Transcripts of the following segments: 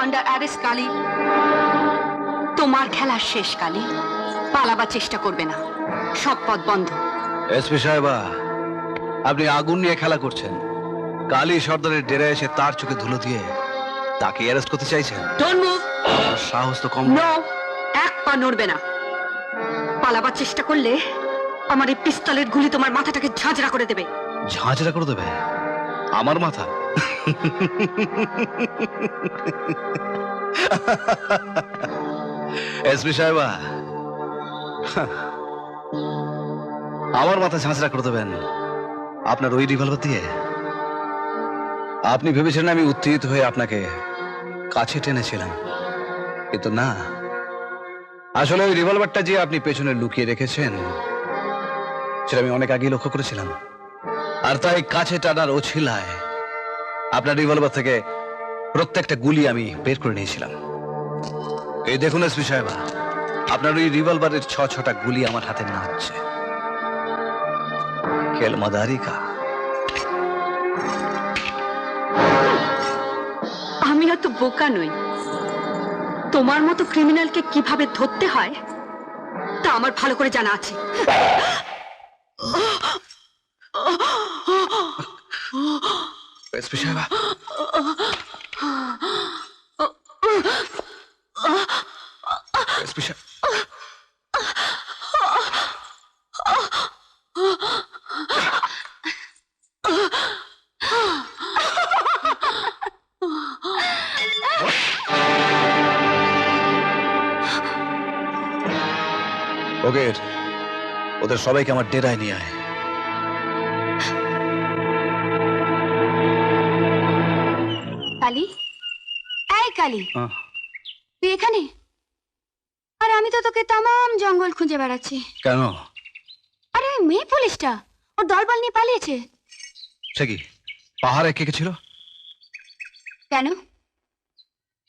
Under arrest Kali. তোমার খেলা শেষ কালী, পালাবার চেষ্টা করবে না, সব পথ বন্ধ। এসপি সাহেবা, আপনি আগুন নিয়ে খেলা করছেন, কালী সর্দারের ডেরা এসে তার চোখে ধুলো দিয়ে তাকে অ্যারেস্ট করতে চাইছেন। Don't move. সাহস তো কম। নো, এক পা নড়বে না। পালাবার চেষ্টা করলে আমার এই পিস্তলের গুলি তোমার মাথাটাকে ঝাঁঝরা করে দেবে। ঝাঁঝরা করে দেবে আমার মাথা? এসপি সাহেবা, আমার মাথা ঝাঁঝরা করে দেবেন আপনার ওই রিভলভার দিয়ে? আপনি ভেবেছেন আমি উত্তেজিত হয়ে আপনাকে কাছে টেনেছিলাম, কিন্তু না, আসলে ওই রিভলভারটা যে আপনি পেছনে লুকিয়ে রেখেছেন সেটা আমি অনেক আগেই লক্ষ্য করেছিলাম। আর তাই কাছে টানার ওছিলায় আপনার রিভলভার থেকে প্রত্যেকটা গুলি আমি বের করে নিয়েছিলাম। এই দেখুন এসপি সাহেবা, আপনার ওই রিভলভারের 6টা গুলি আমার হাতে নাচছে। খেল মাদারি কা। আমি অত বোকা নই, তোমার মতো ক্রিমিনালকে কিভাবে ধরতে হয় তা আমার ভালো করে জানা আছে। এসপি সাহেবা, এসপি সাহেব, ওদের সবাইকে আমার ডেরায় নিয়ে আয়। কালী, এই কালী, তুই এখানে? আর আমি তো তোকে তামাম জঙ্গল খুঁজে বেড়াচ্ছি। কেন? আরে ওই মেয়ে পুলিশটা ওর দলবল নিয়ে পালিয়েছে। সে কি পাহাড়ে কে কে ছিল? কেন,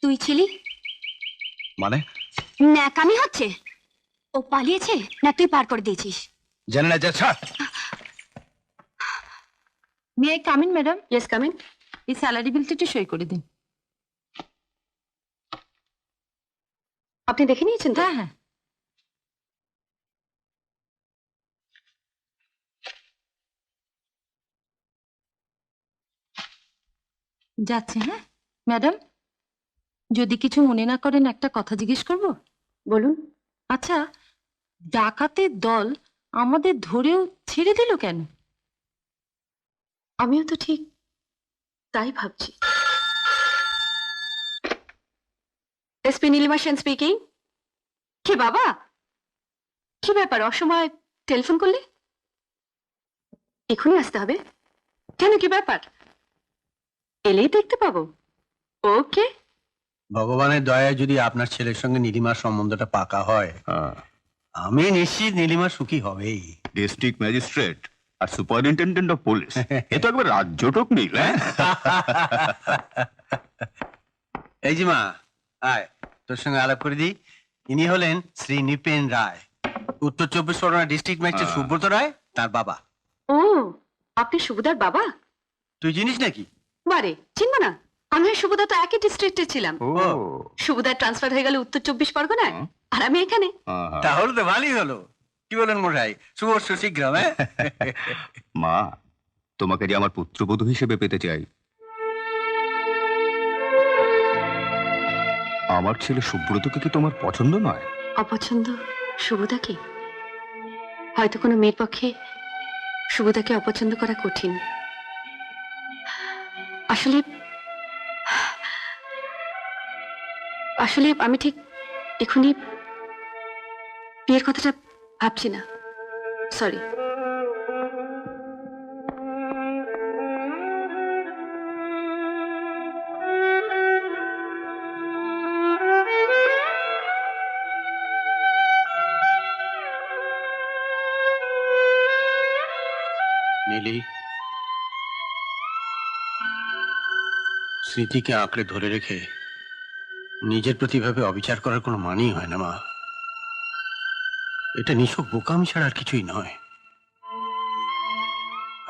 তুই ছিলি? মানে ন্যাকামি হচ্ছে? ও পালিয়েছে না তুই পার করে দিয়েছিস? জানি না, যা ছাড়। May I come in madam? Yes, come in. এই স্যালারি বিলটা একটু সই করে দিন। আপনি দেখে নিয়েছেন তো? হ্যাঁ হ্যাঁ। যাচ্ছে। হ্যাঁ ম্যাডাম, যদি কিছু মনে না করেন একটা কথা জিজ্ঞেস করব? বলুন। আচ্ছা, ডাকাতের দল আমাদের ধরেও ছেড়ে দিল কেন? আমিও তো ঠিক তাই ভাবছি। SP Nilima Sen speaking. কে বাবা? কি ব্যাপার, অসময় টেলিফোন করলে? এখনই আসতে হবে কেন? কি ব্যাপার? এলেই দেখতে পাবো। ওকে। ভগবানের দয়ায় যদি আপনার ছেলের সঙ্গে নীলিমার সম্বন্ধটা পাকা হয়, আমি নিশ্চিত নীলিমা সুখী হবেই। ডিস্ট্রিক্ট ম্যাজিস্ট্রেট আর সুপারিনটেন্ডেন্ট অফ পুলিশ, এ তো একবার রাজ্যটক মিল। এই যে মা, আয় তোর সঙ্গে আলাপ করে দিই। ইনি হলেন শ্রী নৃপেন রায়, উত্তর 24 পরগনা ডিস্ট্রিক্ট ম্যাজিস্ট্রেট সুব্রত রায় তার বাবা। ও, আপনি সুবিধার বাবা? তুই জানিস নাকি? বারে, চিনবো না? আমি আর সুবিধা তো একই ডিস্ট্রিক্টে ছিলাম। সুবিধার ট্রান্সফার হয়ে গেল উত্তর 24 পরগনায়, আর আমি এখানে। তাহলে তো ভালোই হলো। কি বলেন মশাই, শুভ শীঘ্রম। মা, তোমাকে যে আমার পুত্রবধূ হিসেবে পেতে চাই। আমার ছেলে সুব্রতকে কি তোমার পছন্দ নয়? অপছন্দ সুবিধাকে? হয়তো কোনো মেয়ের পক্ষে সুবিধাকে অপছন্দ করা কঠিন। আসলে আসলে আমি ঠিক এখনই বিয়ের কথাটা ভাবছি না। সরি। নীলি, স্মৃতিকে আঁকড়ে ধরে রেখে নিজের প্রতি ভাবে অবিচার করার কোনো মানেই হয় না মা। এটা নিছক বোকামি ছাড়া আর কিছুই নয়।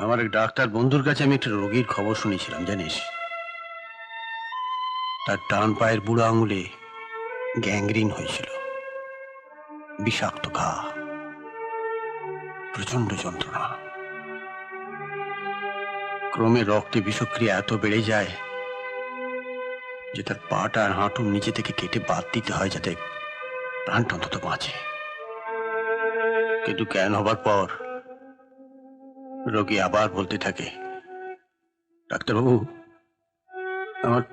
আমার এক ডাক্তার বন্ধুর কাছে আমি একটা রোগীর খবর শুনেছিলাম জানিস। তার ডান পায়ের বুড়ো আঙুলে গ্যাংগ্রিন হয়েছিল, বিষাক্ত ঘা, প্রচন্ড যন্ত্রণা। ক্রমে রক্তে বিষক্রিয়া এত বেড়ে যায় যে তার পাটা আর হাঁটুর নিচে থেকে কেটে বাদ দিতে হয় যাতে প্রাণটা অন্তত বাঁচে। কিন্তু জ্ঞান হবার পর রোগী আবার বলতে থাকে, ডাক্তারবাবু, আমার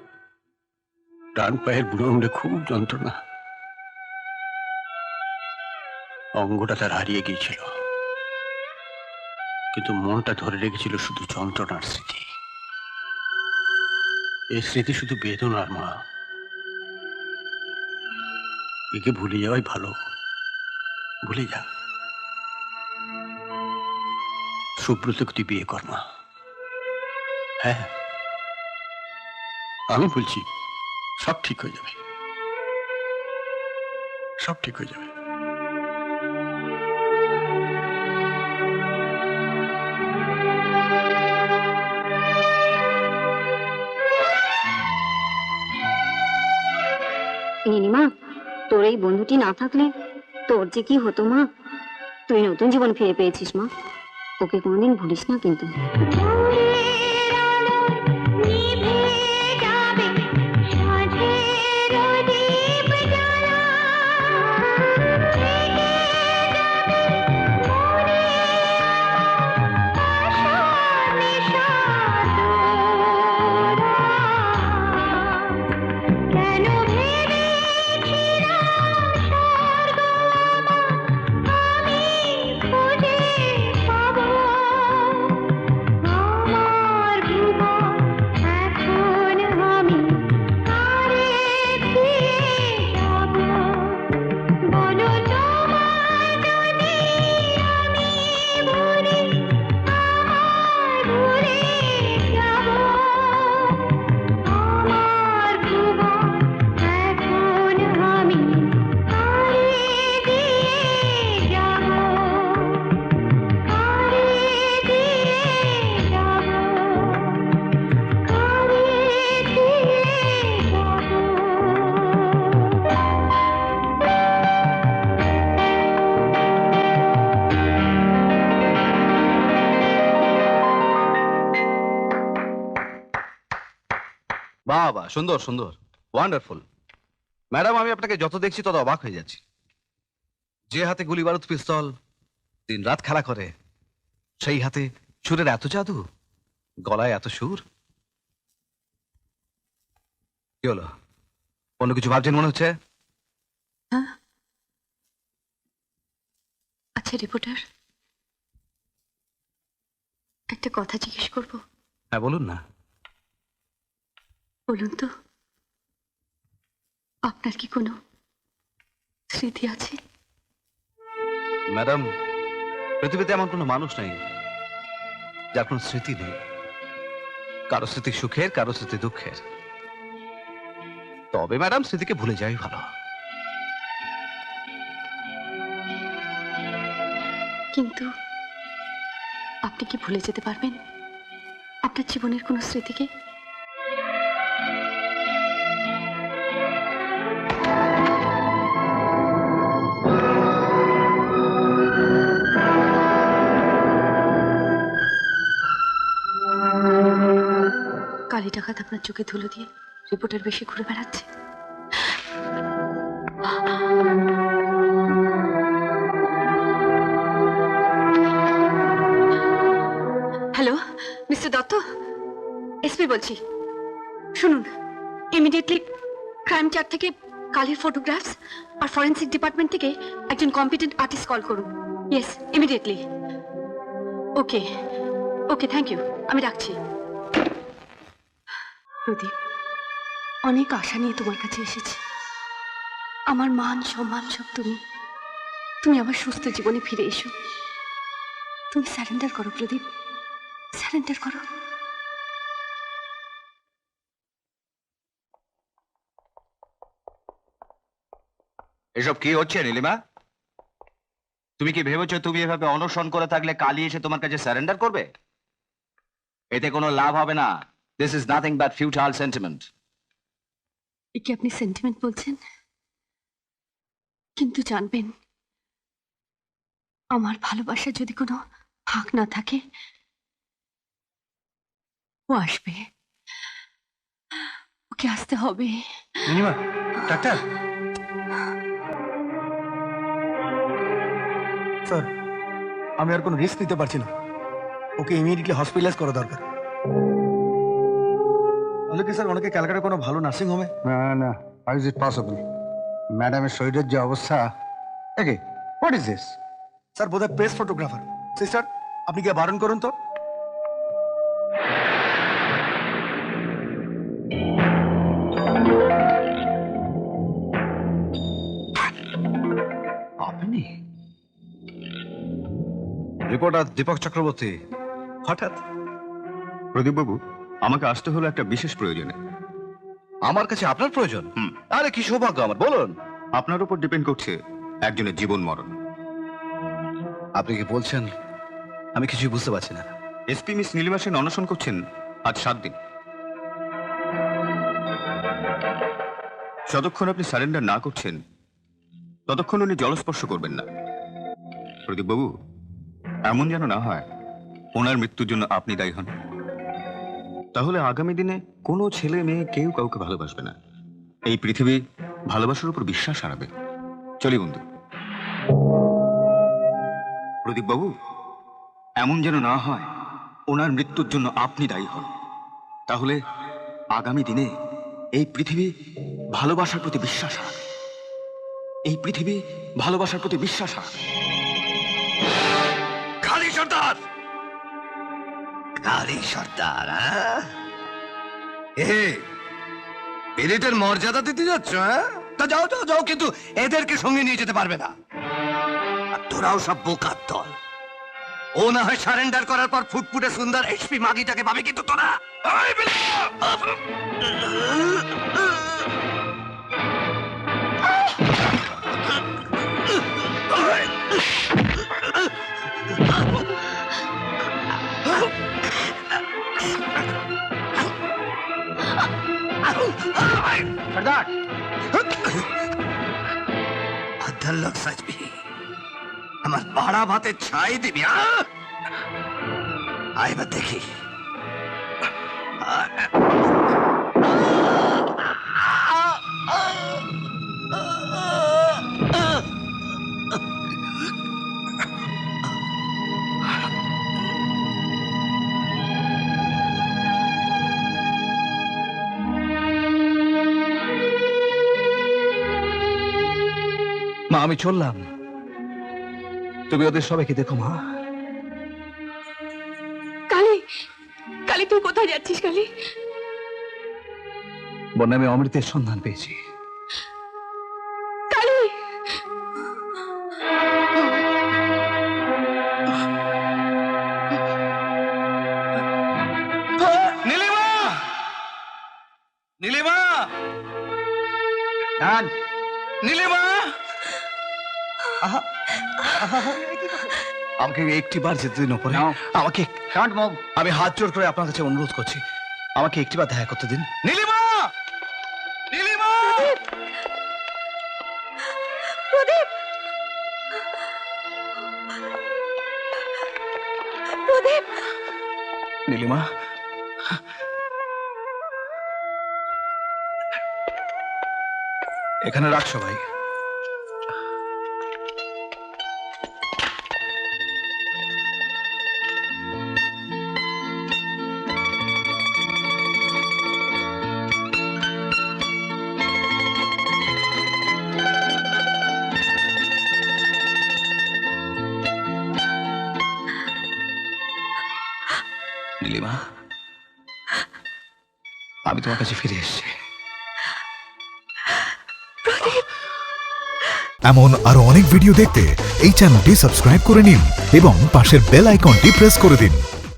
ডান পায়ের বুড়ো আঙুলে খুব যন্ত্রণা। অঙ্গটা তার হারিয়ে গিয়েছিল, কিন্তু মনটা ধরে রেখেছিল শুধু যন্ত্রণার স্মৃতি। এই স্মৃতি শুধু বেদনার, মা। একে ভুলে যাওয়াই ভালো। ভুলে যা। সুব্রতকে তুই বিয়ে কর, মা। হ্যাঁ, আমি বলছি সব ঠিক হয়ে যাবে, সব ঠিক হয়ে যাবে। নীলিমা, তোর এই বন্ধুটি না থাকলে তোর যে কি হতো মা। তুই নতুন জীবন ফিরে পেয়েছিস মা, ওকে কোনোদিন ভুলিস না কিন্তু। বাহ বাহ, সুন্দর সুন্দর, ওয়ান্ডারফুল। ম্যাডাম, আমি আপনাকে যত দেখছি তত অবাক হয়ে যাচ্ছি। যে হাতে গুলি বারুদ পিস্তল দিন রাত খেলা করে, সেই হাতে সুরের এত জাদু, গলায় এত সুর। কি হলো, অন্য কিছু ভাবছেন মনে হচ্ছে? হ্যাঁ। আচ্ছা রিপোর্টার, একটা কথা জিজ্ঞেস করবো? হ্যাঁ বলুন না। বলুন তো, আপনার কি কোনো স্মৃতি আছে? ম্যাডাম, পৃথিবীতে এমন কোনো মানুষ নেই যার কোনো স্মৃতি নেই। কারো স্মৃতি সুখের, কারো স্মৃতি দুঃখের। তবে ম্যাডাম, স্মৃতিকে ভুলে যাওয়াই ভালো। কিন্তু আপনি কি ভুলে যেতে পারবেন আপনার জীবনের কোনো স্মৃতিকে? কালি ডাকাত আপনার চোখে ধুলো দিয়ে রিপোর্টার বেশি ঘুরে বেড়াচ্ছে। হ্যালো, মিস্টার দত্ত, এসপি বলছি। শুনুন, ইমিডিয়েটলি ক্রাইম চার্ট থেকে কালির ফটোগ্রাফস আর ফরেন্সিক ডিপার্টমেন্ট থেকে একজন কম্পিটেন্ট আর্টিস্ট কল করুন। Yes, immediately. Okay okay, thank you, আমি রাখছি। প্রদীপ, অনেক আশা নিয়ে তোমার কাছে এসেছি। আমার মান সম্মান সব তুমি আবার সুস্থ জীবনে ফিরে এসো। তুমি স্যারেন্ডার করো প্রদীপ, স্যারেন্ডার করো। এসব কি হচ্ছে নীলিমা? তুমি কি ভেবেছো তুমি এভাবে অনশন করে থাকলে কালি এসে তোমার কাছে সারেন্ডার করবে? এতে কোনো লাভ হবে না। This is nothing but futile sentiment. একে আপনি সেন্টিমেন্ট বলছেন, কিন্তু জানবেন আমার ভালোবাসা যদি কোনো ফাঁক না থাকে, ও আসবে, ওকে আসতে হবে। নীলিমা, ডাক্তার। স্যার, আমি আর কোনো রিস্ক নিতে পারছি না, ওকে ইমিডিয়েটলি হসপিটালাইজ করা দরকার। তাহলে কি স্যার ওনাকে ক্যালকাটা কোনো ভালো নার্সিং হোমে? না না, হাউ ইজ ইট পসিবল? ম্যাডামের শরীরের যে অবস্থা, একে হোয়াট ইজ দিস? স্যার বোধহয় প্রেস ফটোগ্রাফার। সিস্টার, আপনি গিয়ে বারণ করুন তো। আপনি? রিপোর্টার দীপক চক্রবর্তী, হঠাৎ? প্রদীপবাবু, আমাকে আসতে হলো একটা বিশেষ প্রয়োজনে। আমার কাছে আপনার প্রয়োজন? হুম। আরে কি সৌভাগ্য আমার, বলুন। আপনার উপর ডিপেন্ড করছে একজনের জীবন মরণ। আপনি কি বলছেন? আমি কিছুই বুঝতে পারছি না। এসপি মিস নীলিমা সেন অনশন করছেন আজ 7 দিন। যতক্ষণ আপনি সারেন্ডার না করছেন ততক্ষণ উনি জলস্পর্শ করবেন না। প্রদীপবাবু, এমন যেন না হয় ওনার মৃত্যুর জন্য আপনি দায়ী হন। তাহলে আগামী দিনে কোনো ছেলে মেয়ে কেউ কাউকে ভালোবাসবে না। এই পৃথিবী ভালোবাসার উপর বিশ্বাস হারাবে। চলি বন্ধু। প্রদীপবাবু, এমন যেন না হয় ওনার মৃত্যুর জন্য আপনি দায়ী হন। তাহলে আগামী দিনে এই পৃথিবী ভালোবাসার প্রতি বিশ্বাস হারাবে। এই পৃথিবী ভালোবাসার প্রতি বিশ্বাস হারাবে। কালী সর্দার, কালী সর্দার, এদের মর্যাদা দিতে যাচ্ছ? তা যাও যাও যাও, কিন্তু এদেরকে সঙ্গে নিয়ে যেতে পারবে না। আর তোরাও সব বোকার দল। ও না হয় সারেন্ডার করার পর ফুটফুটে সুন্দর এইচপি মাগিটাকে পাবে, কিন্তু তোরা সর্দার, अदर लोग सच भी हमार बाड़ा भाते छाई दिबी। आए बात देखी। মা, আমি চললাম, তুমি ওদের সবাইকে দেখো। মা, কালী, কালী তুই কোথায় যাচ্ছিস? কালী, বন্যা, আমি অমৃতের সন্ধান পেয়েছি। কালী, নীলিমা! নীলিমা! ডান। নীলিমা! আমাকে একটি বার যেতে দিন উপরে। আমাকে আমি হাত জোড় করে আপনার কাছে অনুরোধ করছি, আমাকে একটি বার দেখা করতে দিন। নীলিমা! নীলিমা! প্রদীপ, প্রদীপ, নীলিমা! এখানে রাখছো ভাই। নীলিমা, আমি তোমার কাছে ফিরে এসেছি। এমন আরো অনেক ভিডিও দেখতে এই চ্যানেলটি সাবস্ক্রাইব করে নিন এবং পাশের বেল আইকনটি প্রেস করে দিন।